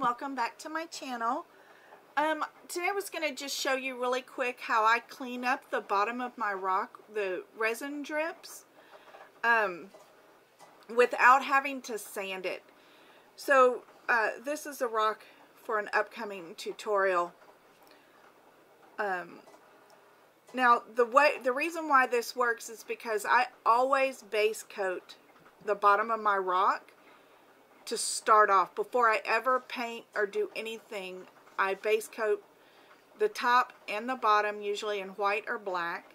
welcome back to my channel. Today I was going to just show you really quick how I clean up the bottom of my rock, the resin drips, without having to sand it. So this is a rock for an upcoming tutorial. Now the reason why this works is because I always base coat the bottom of my rock to start off. Before I ever paint or do anything, I base coat the top and the bottom, usually in white or black.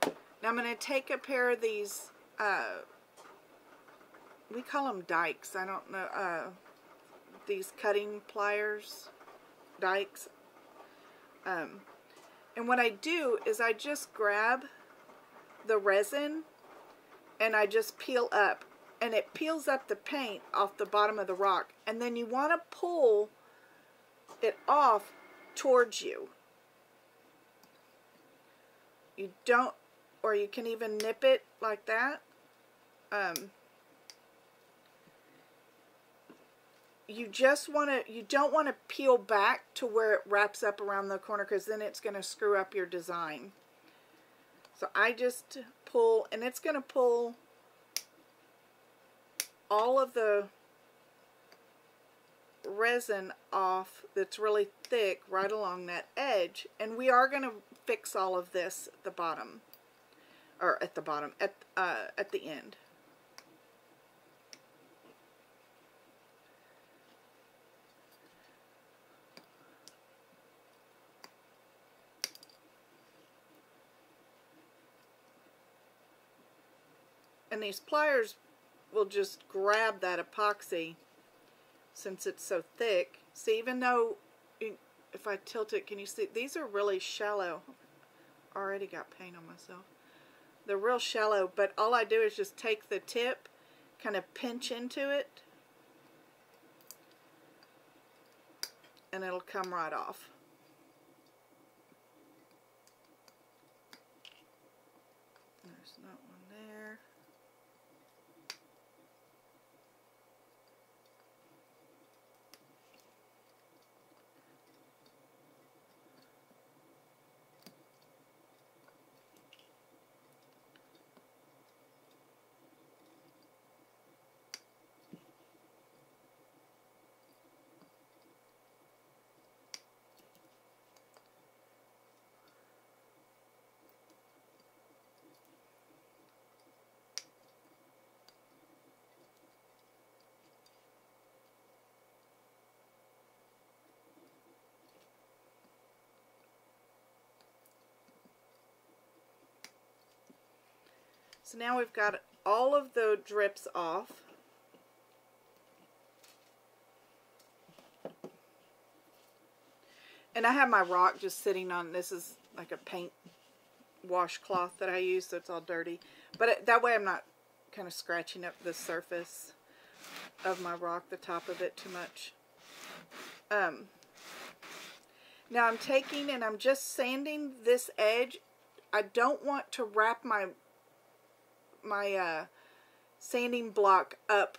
Now I'm going to take a pair of these, we call them dikes, I don't know, these cutting pliers, dikes. And what I do is I just grab the resin and I just peel up. And it peels up the paint off the bottom of the rock. And then you want to pull it off towards you. You don't, or you can even nip it like that. You don't want to peel back to where it wraps up around the corner, because then it's going to screw up your design. So I just pull, and it's going to pull all of the resin off that's really thick right along that edge. And we are going to fix all of this at the bottom, or at the bottom, at the end. And these pliers will just grab that epoxy since it's so thick. See, even though, if I tilt it, can you see? These are really shallow. Already got paint on myself. They're real shallow, but all I do is just take the tip, kind of pinch into it, and it'll come right off. There's not one there. So now we've got all of the drips off. And I have my rock just sitting on, this is like a paint washcloth that I use, so it's all dirty. But that way I'm not kind of scratching up the surface of my rock, the top of it, too much. Now I'm taking and I'm just sanding this edge. I don't want to wrap my sanding block up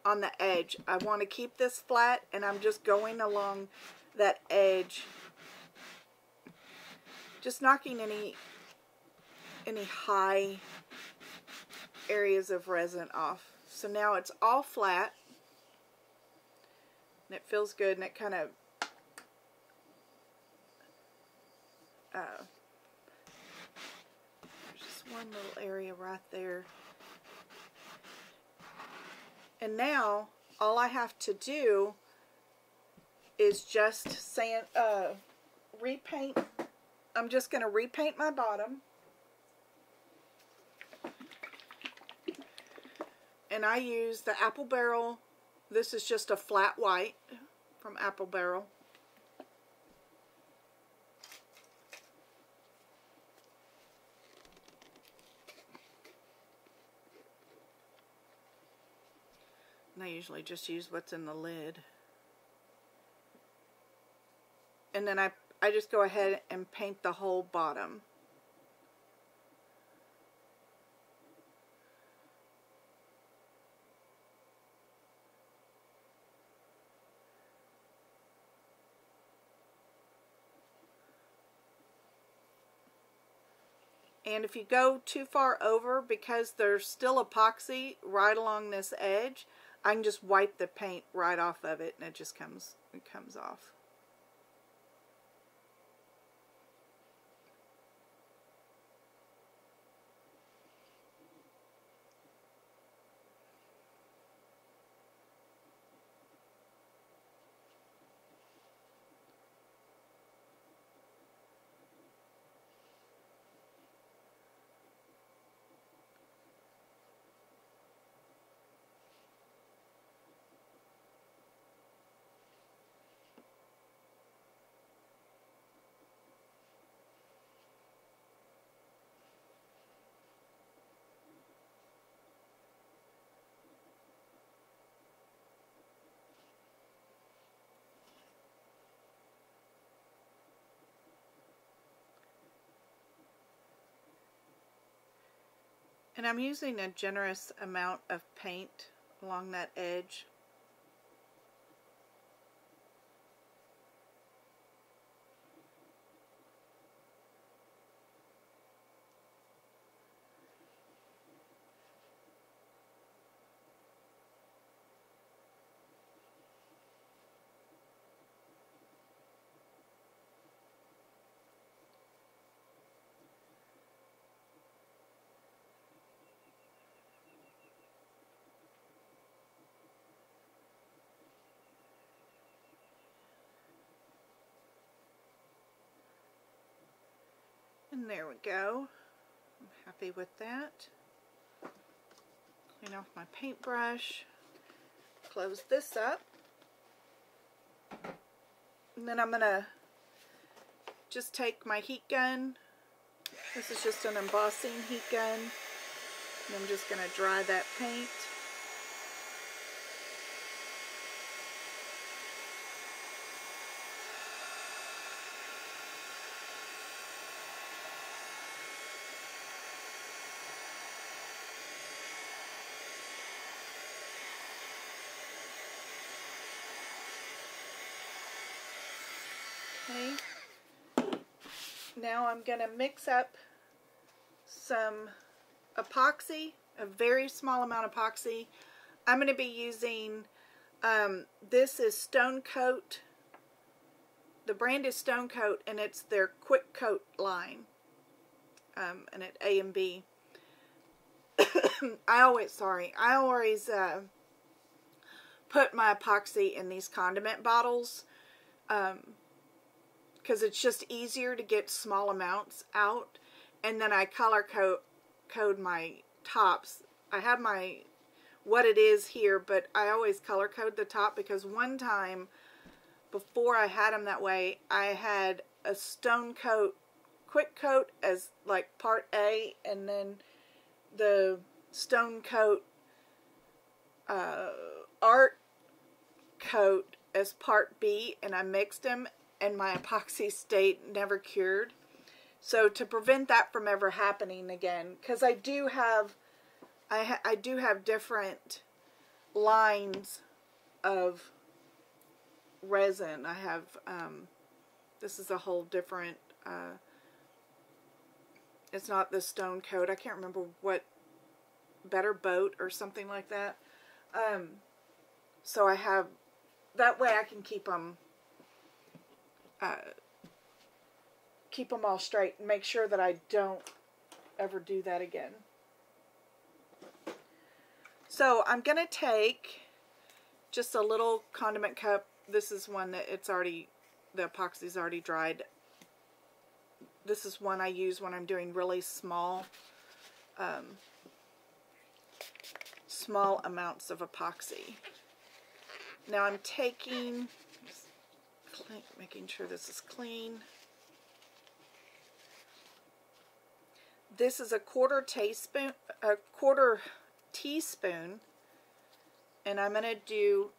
on the edge. I want to keep this flat, and I'm just going along that edge, just knocking any high areas of resin off. So now it's all flat, and it feels good, and it kind of one little area right there. And now all I have to do is just repaint. I'm just going to repaint my bottom. And I use the Apple Barrel. This is just a flat white from Apple Barrel. And I usually just use what's in the lid. And then I just go ahead and paint the whole bottom. And if you go too far over, because there's still epoxy right along this edge, I can just wipe the paint right off of it and it just comes off. And I'm using a generous amount of paint along that edge. And there we go. I'm happy with that. Clean off my paintbrush. Close this up. And then I'm going to just take my heat gun. This is just an embossing heat gun. And I'm just going to dry that paint. Okay. Now I'm going to mix up some epoxy, a very small amount of epoxy. I'm going to be using, this is Stone Coat. The brand is Stone Coat, and it's their Quick Coat line, and it's A and B. I always put my epoxy in these condiment bottles, because it's just easier to get small amounts out, and then I color code my tops. I have my what it is here, but I always color code the top, because one time before I had them that way, I had a Stone Coat Quick Coat as like part A, and then the Stone Coat Art Coat as part B, and I mixed them, and my epoxy stayed never cured. So to prevent that from ever happening again, because I do have different lines of resin. I have this is a whole different it's not the Stone Coat, I can't remember what, Better Boat or something like that. So I have, that way I can keep them all straight and make sure that I don't ever do that again. So I'm going to take just a little condiment cup. This is one that the epoxy's already dried. This is one I use when I'm doing really small amounts of epoxy. Now I'm taking, making sure this is clean. This is a quarter teaspoon, and I'm going to do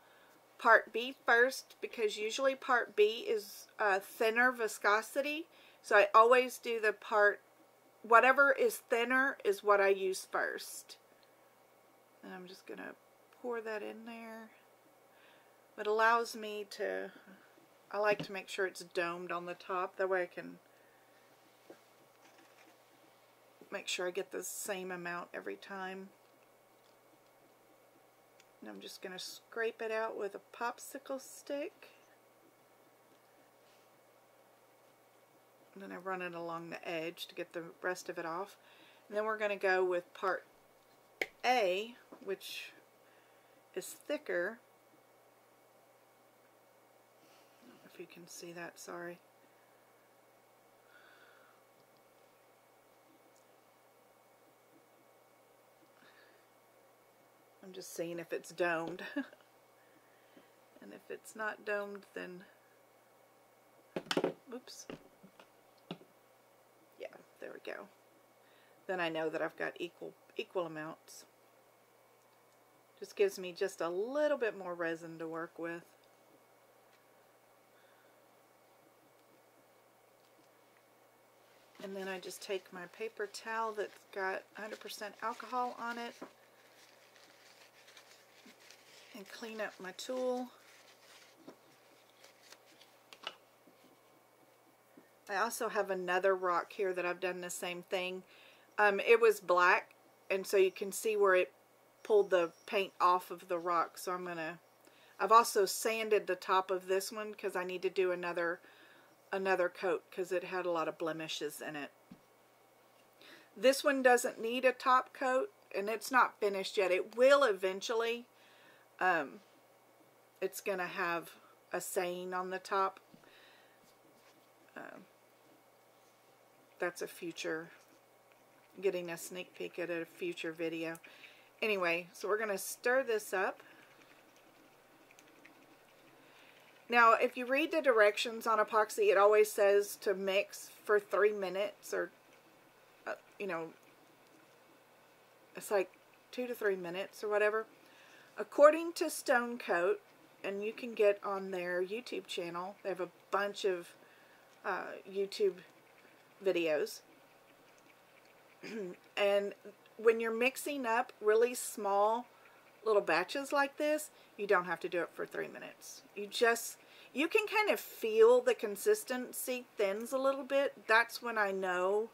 part B first, because usually part B is thinner viscosity. So I always do the part, whatever is thinner is what I use first. And I'm just going to pour that in there. It allows me to, I like to make sure it's domed on the top. That way I can make sure I get the same amount every time. And I'm just going to scrape it out with a popsicle stick. And then I run it along the edge to get the rest of it off. And then we're going to go with part A, which is thicker. I don't know if you can see that, sorry. I'm just seeing if it's domed. And if it's not domed, then, oops. Yeah, there we go. Then I know that I've got equal amounts. Just gives me just a little bit more resin to work with. And then I just take my paper towel that's got 100% alcohol on it and clean up my tool. I also have another rock here that I've done the same thing. It was black, and so you can see where it pulled the paint off of the rock. So I've also sanded the top of this one because I need to do another coat because it had a lot of blemishes in it. This one doesn't need a top coat, and it's not finished yet. It will eventually. It's going to have a saying on the top. That's a future, getting a sneak peek at a future video. Anyway, so we're going to stir this up. Now, if you read the directions on epoxy, it always says to mix for 3 minutes, or, you know, it's like 2 to 3 minutes or whatever. According to Stone Coat, and you can get on their YouTube channel, they have a bunch of YouTube videos. And when you're mixing up really small little batches like this, you don't have to do it for 3 minutes. You can kind of feel the consistency thins a little bit. That's when I know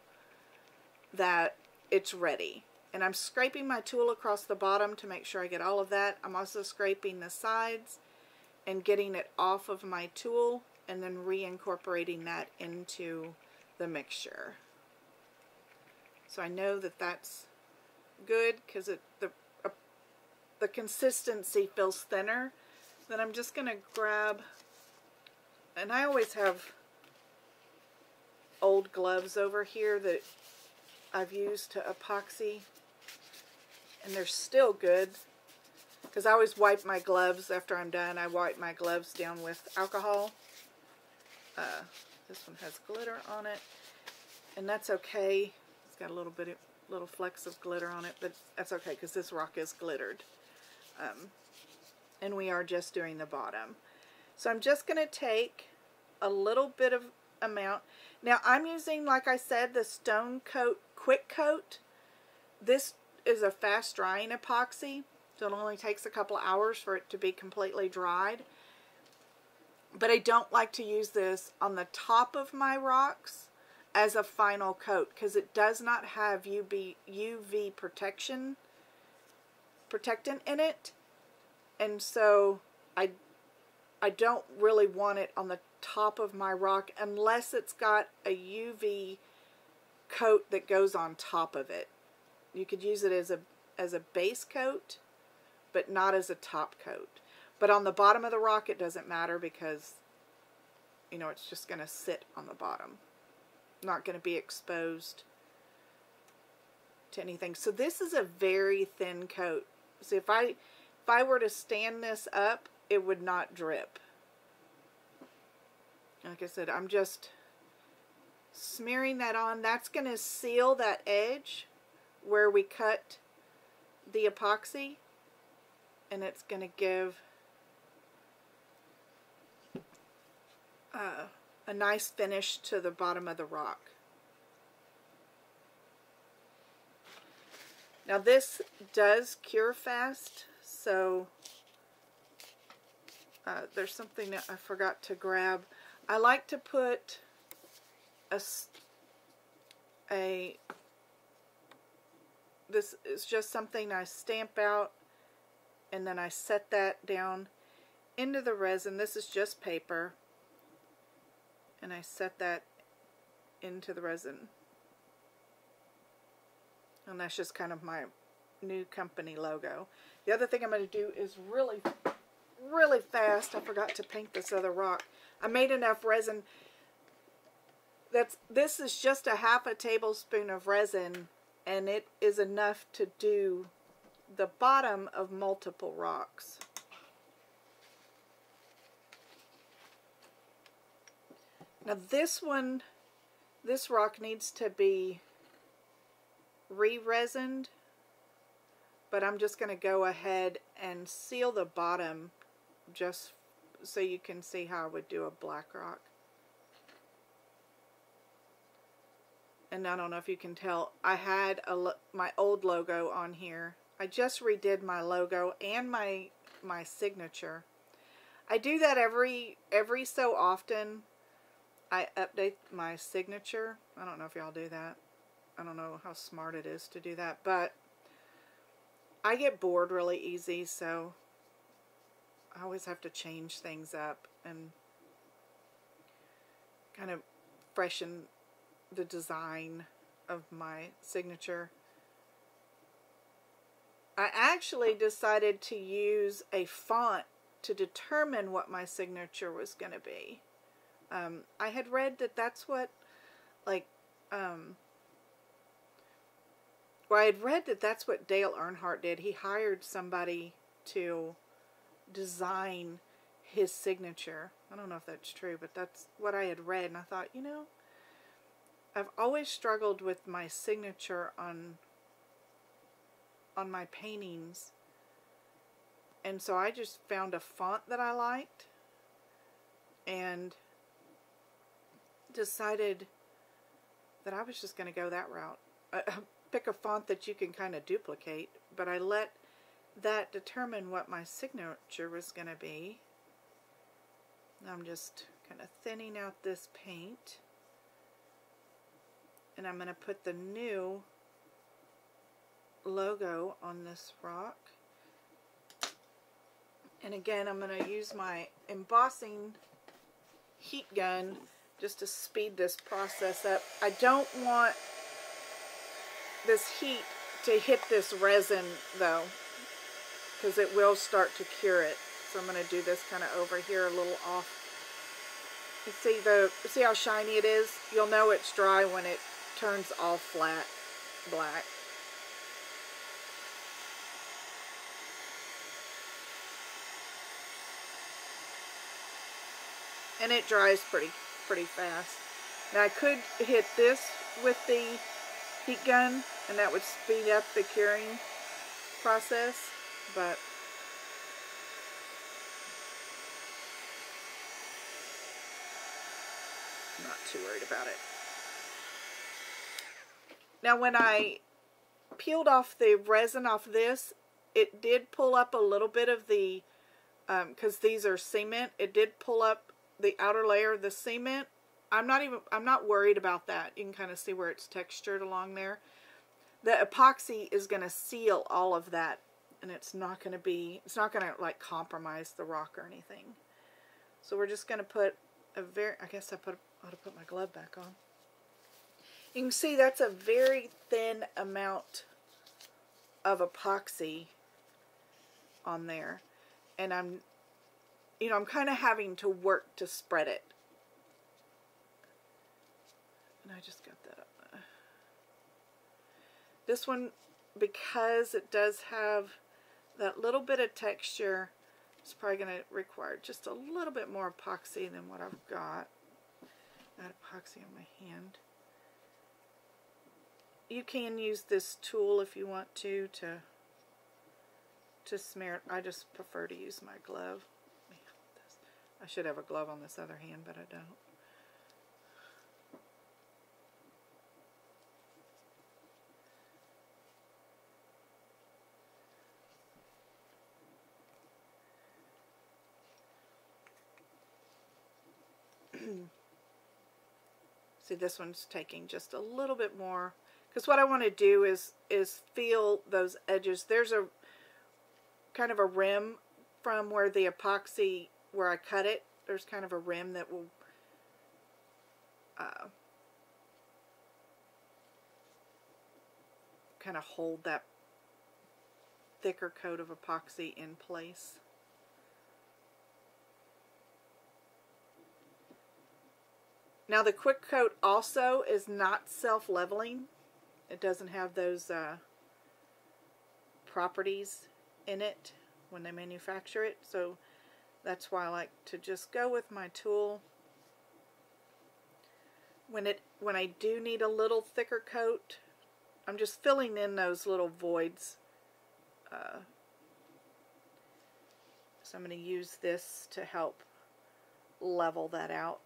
that it's ready. And I'm scraping my tool across the bottom to make sure I get all of that. I'm also scraping the sides and getting it off of my tool and then reincorporating that into the mixture. So I know that that's good because the consistency feels thinner. Then I'm just going to grab, and I always have old gloves over here that I've used to epoxy, and they're still good because I always wipe my gloves after I'm done. I wipe my gloves down with alcohol. This one has glitter on it, and that's okay. It's got a little flecks of glitter on it, but that's okay because this rock is glittered. And we are just doing the bottom. So I'm just going to take a little bit of amount. Now I'm using, like I said, the Stone Coat Quick Coat. This is a fast drying epoxy, so it only takes a couple hours for it to be completely dried. But I don't like to use this on the top of my rocks as a final coat because it does not have UV protectant in it, and so I don't really want it on the top of my rock unless it's got a UV coat that goes on top of it. You could use it as a base coat, but not as a top coat. But on the bottom of the rock it doesn't matter because, you know, it's just going to sit on the bottom. Not going to be exposed to anything. So this is a very thin coat. So if I were to stand this up, it would not drip. Like I said, I'm just smearing that on. That's going to seal that edge where we cut the epoxy, and it's going to give a nice finish to the bottom of the rock. Now this does cure fast, so there's something that I forgot to grab. I like to put a this is just something I stamp out, and then I set that down into the resin. This is just paper, and I set that into the resin. And that's just kind of my new company logo. The other thing I'm going to do is really fast. I forgot to paint this other rock. I made enough resin. This is just a half a tablespoon of resin, and it is enough to do the bottom of multiple rocks. Now this rock needs to be re-resined, but I'm just going to go ahead and seal the bottom just so you can see how I would do a black rock. And I don't know if you can tell, I had my old logo on here. I just redid my logo and my signature. I do that every so often. I update my signature. I don't know if y'all do that. I don't know how smart it is to do that, but I get bored really easy, so I always have to change things up and kind of freshen the design of my signature. I actually decided to use a font to determine what my signature was going to be. I had read that that's what, like, well, I had read that that's what Dale Earnhardt did. He hired somebody to design his signature. I don't know if that's true, but that's what I had read, and I thought, you know, I've always struggled with my signature on my paintings, and so I just found a font that I liked and decided that I was just going to go that route. Pick a font that you can kind of duplicate, but I let that determine what my signature was going to be. I'm just kind of thinning out this paint, and I'm going to put the new logo on this rock. And again, I'm going to use my embossing heat gun just to speed this process up. I don't want this heat to hit this resin though, because it will start to cure it. So I'm going to do this kind of over here a little off. You see how shiny it is? You'll know it's dry when it turns all flat black. And it dries pretty fast. Now I could hit this with the heat gun, and that would speed up the curing process, but I'm not too worried about it. Now when I peeled off the resin off this, it did pull up a little bit of the, because these are cement, it did pull up the outer layer of the cement. I'm not worried about that. You can kind of see where it's textured along there. The epoxy is going to seal all of that, and it's not going to like compromise the rock or anything. So we're just going to put I guess I ought to put my glove back on. You can see that's a very thin amount of epoxy on there, and I'm kind of having to work to spread it. And I just got that up. This one, because it does have that little bit of texture, it's probably going to require just a little bit more epoxy than what I've got. That epoxy on my hand. You can use this tool if you want to smear it. I just prefer to use my glove. I should have a glove on this other hand, but I don't. See, this one's taking just a little bit more Because what I want to do is feel those edges. There's a kind of a rim from where the epoxy, where I cut it. There's kind of a rim that will kind of hold that thicker coat of epoxy in place. Now the quick coat also is not self-leveling. It doesn't have those properties in it when they manufacture it, so that's why I like to just go with my tool. When I do need a little thicker coat, I'm just filling in those little voids. So I'm going to use this to help level that out.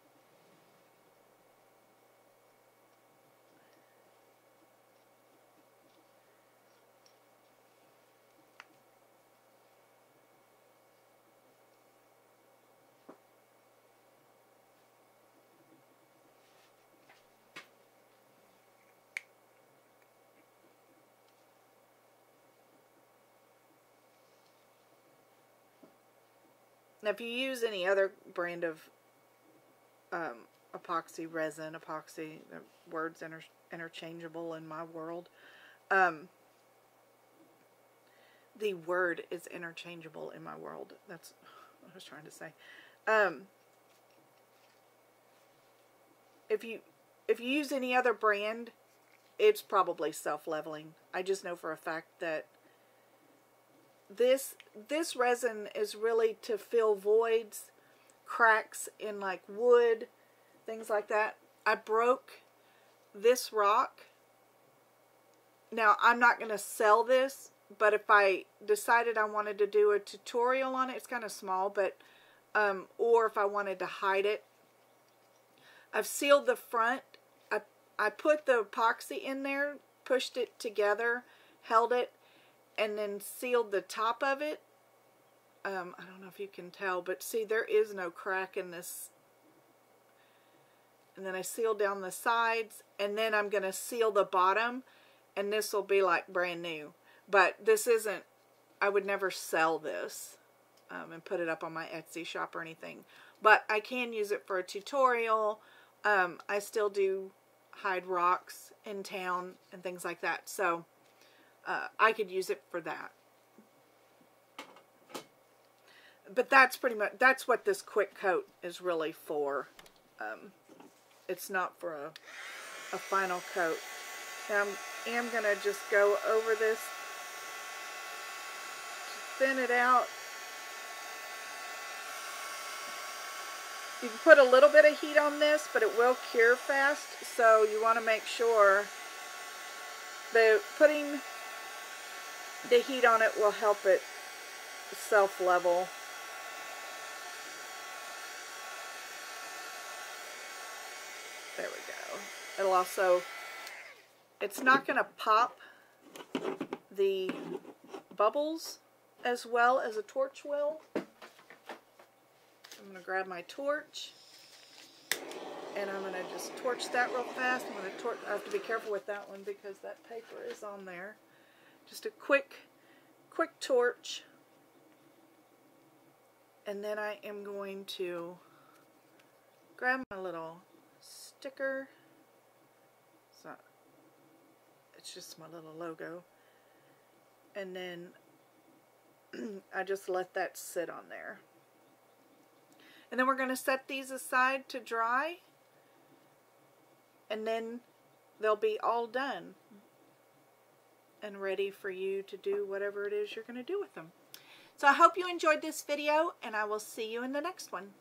Now, if you use any other brand of epoxy, resin, epoxy, the word's interchangeable in my world. The word is interchangeable in my world. That's what I was trying to say. If you use any other brand, it's probably self-leveling. I just know for a fact that this resin is really to fill voids, cracks in like wood, things like that. I broke this rock. Now I'm not going to sell this, but if I decided I wanted to do a tutorial on it, it's kind of small, but or if I wanted to hide it, I've sealed the front. I put the epoxy in there, pushed it together, held it, and then sealed the top of it. I don't know if you can tell, but see, there is no crack in this. And then I sealed down the sides, and then I'm going to seal the bottom, and this will be like brand new. But this isn't, I would never sell this and put it up on my Etsy shop or anything. But I can use it for a tutorial. I still do hide rocks in town and things like that. So I could use it for that. But that's pretty much, that's what this quick coat is really for. It's not for a final coat. Now I am going to just go over this, thin it out. You can put a little bit of heat on this, but it will cure fast, so you want to make sure that putting the heat on it will help it self-level. There we go. It'll also, it's not going to pop the bubbles as well as a torch will. I'm going to grab my torch, and I'm going to just torch that real fast. I'm going to torch. I have to be careful with that one because that paper is on there. Just a quick torch, and then I am going to grab my little sticker. It's just my little logo, and then I just let that sit on there. And then we're going to set these aside to dry, and then they'll be all done and ready for you to do whatever it is you're going to do with them. So I hope you enjoyed this video, and I will see you in the next one.